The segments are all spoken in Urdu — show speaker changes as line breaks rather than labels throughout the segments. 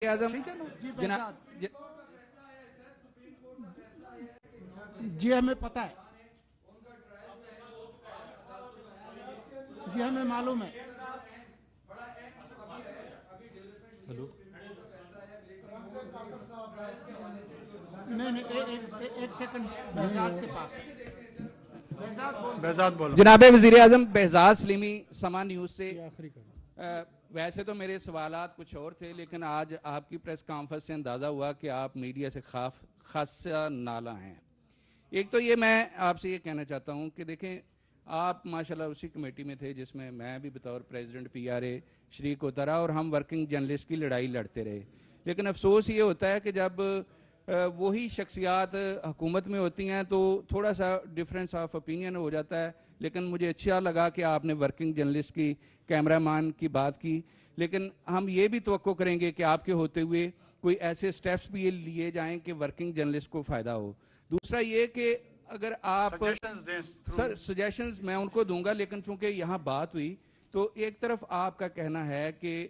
ٹھیک ہے نا جی بہزاد جی ہمیں پتہ ہے جی ہمیں معلوم ہے نہیں ایک سیکنڈ بہزاد کے پاس بہزاد بولو
جناب وزیر اعظم بہزاد سلیمی سما نیوز سے ویسے تو میرے سوالات کچھ اور تھے لیکن آج آپ کی پریس کانفرنس سے اندازہ ہوا کہ آپ میڈیا سے خاصا نالاں ہیں. ایک تو یہ میں آپ سے یہ کہنا چاہتا ہوں کہ دیکھیں آپ ماشاءاللہ اسی کمیٹی میں تھے جس میں بھی بطور پریزیڈنٹ پی آر اے شریک ہوتا رہا اور ہم ورکنگ جرنلسٹ کی لڑائی لڑتے رہے. لیکن افسوس یہ ہوتا ہے کہ جب وہی شخصیات حکومت میں ہوتی ہیں تو تھوڑا سا ڈفرینس آف اوپینین ہو جاتا ہے. لیکن مجھے اچھا لگا کہ آپ نے ورکنگ جرنلسٹ کی کیمرہ مین کی بات کی. لیکن ہم یہ بھی توقع کریں گے کہ آپ کے ہوتے ہوئے کوئی ایسے سٹیپس بھی لیے جائیں کہ ورکنگ جرنلسٹ کو فائدہ ہو. دوسرا یہ کہ اگر آپ سر سجیشنز میں ان کو دوں گا لیکن چونکہ یہاں بات ہوئی تو ایک طرف آپ کا کہنا ہے کہ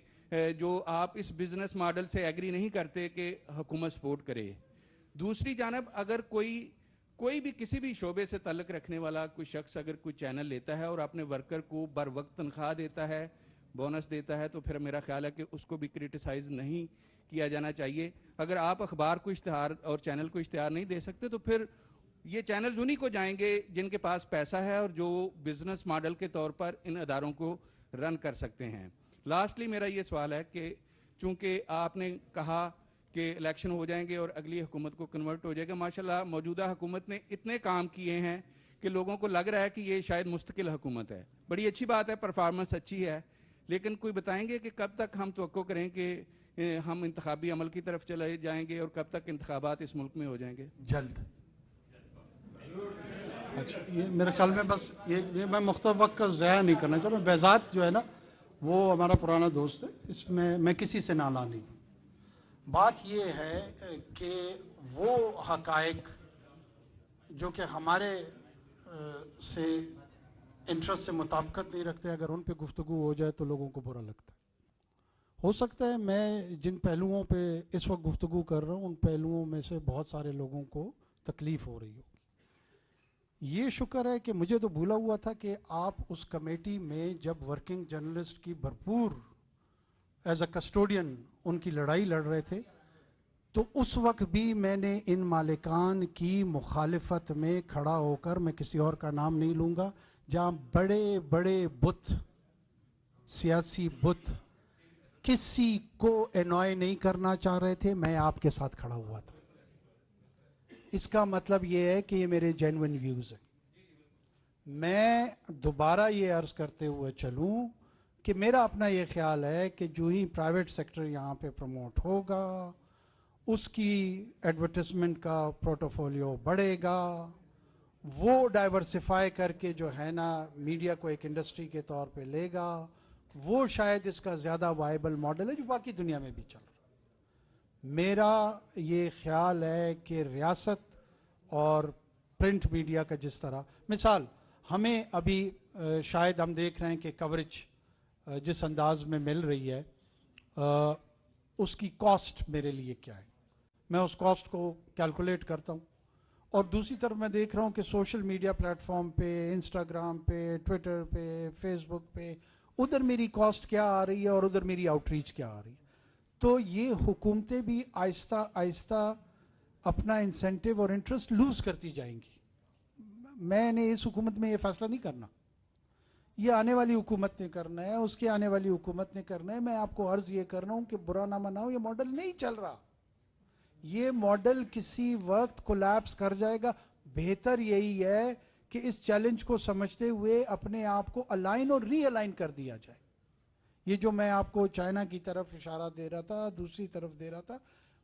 جو آپ اس بزنس ماڈل سے ایگری نہیں کرتے کہ حکومت سپورٹ کرے. دوسری جانب اگر کوئی بھی کسی بھی شعبے سے تعلق رکھنے والا کوئی شخص اگر کوئی چینل لیتا ہے اور اپنے ورکر کو بر وقت تنخواہ دیتا ہے بونس دیتا ہے تو پھر میرا خیال ہے کہ اس کو بھی کرٹیسائز نہیں کیا جانا چاہیے. اگر آپ اخبار کو اشتہار اور چینل کو اشتہار نہیں دے سکتے تو پھر یہ چینلز انہی کو جائیں گے جن کے پاس پیسہ ہے اور جو بزنس ماڈل کے طور پر ان اداروں کو رن کر سکتے ہیں. لاسٹلی میرا یہ سوال ہے کہ چونکہ آپ نے کہا کہ الیکشن ہو جائیں گے اور اگلی حکومت کو کنورٹ ہو جائے گا, ماشاءاللہ موجودہ حکومت نے اتنے کام کیے ہیں کہ لوگوں کو لگ رہا ہے کہ یہ شاید مستقل حکومت ہے. بڑی اچھی بات ہے, پرفارمنس اچھی ہے, لیکن کوئی بتائیں گے کہ کب تک ہم توقع کریں کہ ہم انتخابی عمل کی طرف چلے جائیں گے اور کب تک انتخابات اس ملک میں ہو جائیں گے؟
جلد. اچھا یہ میرے خیال میں بس یہ میں مختلف وقت کا ضائع نہیں کرنا چاہ رہا ہوں. بہزاد جو ہے نا وہ ہمارا پرانا دوست ہے, اس میں کسی سے نالاں نہیں ہوں. بات یہ ہے کہ وہ حقائق جو کہ ہمارے سے انٹرسٹ سے مطابقت نہیں رکھتے, اگر ان پہ گفتگو ہو جائے تو لوگوں کو برا لگتا ہے. ہو سکتا ہے میں جن پہلوؤں پہ اس وقت گفتگو کر رہا ہوں ان پہلوؤں میں سے بہت سارے لوگوں کو تکلیف ہو رہی ہوگی. یہ شکر ہے کہ مجھے تو بھولا ہوا تھا کہ آپ اس کمیٹی میں جب ورکنگ جرنلسٹ کی بھرپور ایز اے کسٹوڈین ان کی لڑائی لڑ رہے تھے تو اس وقت بھی میں نے ان مالکان کی مخالفت میں کھڑا ہو کر, میں کسی اور کا نام نہیں لوں گا, جہاں بڑے بڑے بت سیاسی بت کسی کو انوائے نہیں کرنا چاہ رہے تھے, میں آپ کے ساتھ کھڑا ہوا تھا. اس کا مطلب یہ ہے کہ یہ میرے جینوئن ویوز ہیں. میں دوبارہ یہ عرض کرتے ہوئے چلوں کہ میرا اپنا یہ خیال ہے کہ جو ہی پرائیویٹ سیکٹر یہاں پہ پروموٹ ہوگا اس کی ایڈورٹیزمنٹ کا پورٹفولیو بڑھے گا, وہ ڈائیورسفائی کر کے جو ہے نا میڈیا کو ایک انڈسٹری کے طور پہ لے گا, وہ شاید اس کا زیادہ وائبل ماڈل ہے جو باقی دنیا میں بھی چل رہا ہے. میرا یہ خیال ہے کہ ریاست اور پرنٹ میڈیا کا جس طرح مثال ہمیں ابھی شاید ہم دیکھ رہے ہیں کہ کوریج جس انداز میں مل رہی ہے اس کی کاسٹ میرے لیے کیا ہے, میں اس کاسٹ کو کیلکولیٹ کرتا ہوں. اور دوسری طرف میں دیکھ رہا ہوں کہ سوشل میڈیا پلیٹ فارم پہ, انسٹاگرام پہ, ٹویٹر پہ, فیس بک پہ, ادھر میری کاسٹ کیا آ رہی ہے اور ادھر میری آؤٹ ریچ کیا آ رہی ہے. تو یہ حکومتیں بھی آہستہ آہستہ اپنا انسینٹیو اور انٹرسٹ لوز کرتی جائیں گی. میں نے اس حکومت میں یہ فیصلہ نہیں کرنا, یہ آنے والی حکومت نے کرنا ہے, اس کے آنے والی حکومت نے کرنا ہے. میں آپ کو عرض یہ کر رہا ہوں کہ برا نہ مناؤ, یہ ماڈل نہیں چل رہا, یہ ماڈل کسی وقت کولیپس کر جائے گا. بہتر یہی ہے کہ اس چیلنج کو سمجھتے ہوئے اپنے آپ کو الائن اور ری الائن کر دیا جائے. یہ جو میں آپ کو چائنا کی طرف اشارہ دے رہا تھا, دوسری طرف دے رہا تھا,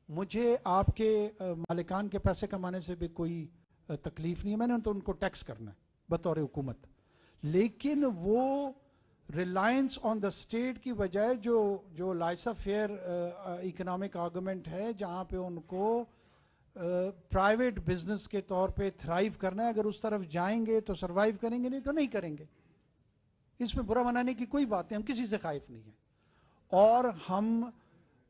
مجھے آپ کے مالکان کے پیسے کمانے سے بھی کوئی تکلیف نہیں ہے. میں نے تو ان کو ٹیکس کرنا ہے بطور حکومت, لیکن وہ ریلائنس آن دا اسٹیٹ کی بجائے جو لائسا فیئر اکنامک آرگومنٹ ہے جہاں پہ ان کو پرائیویٹ بزنس کے طور پہ تھرائیو کرنا ہے, اگر اس طرف جائیں گے تو سروائیو کریں گے, نہیں تو نہیں کریں گے. اس میں برا منانے کی کوئی بات نہیں, ہم کسی سے خائف نہیں ہیں. اور ہم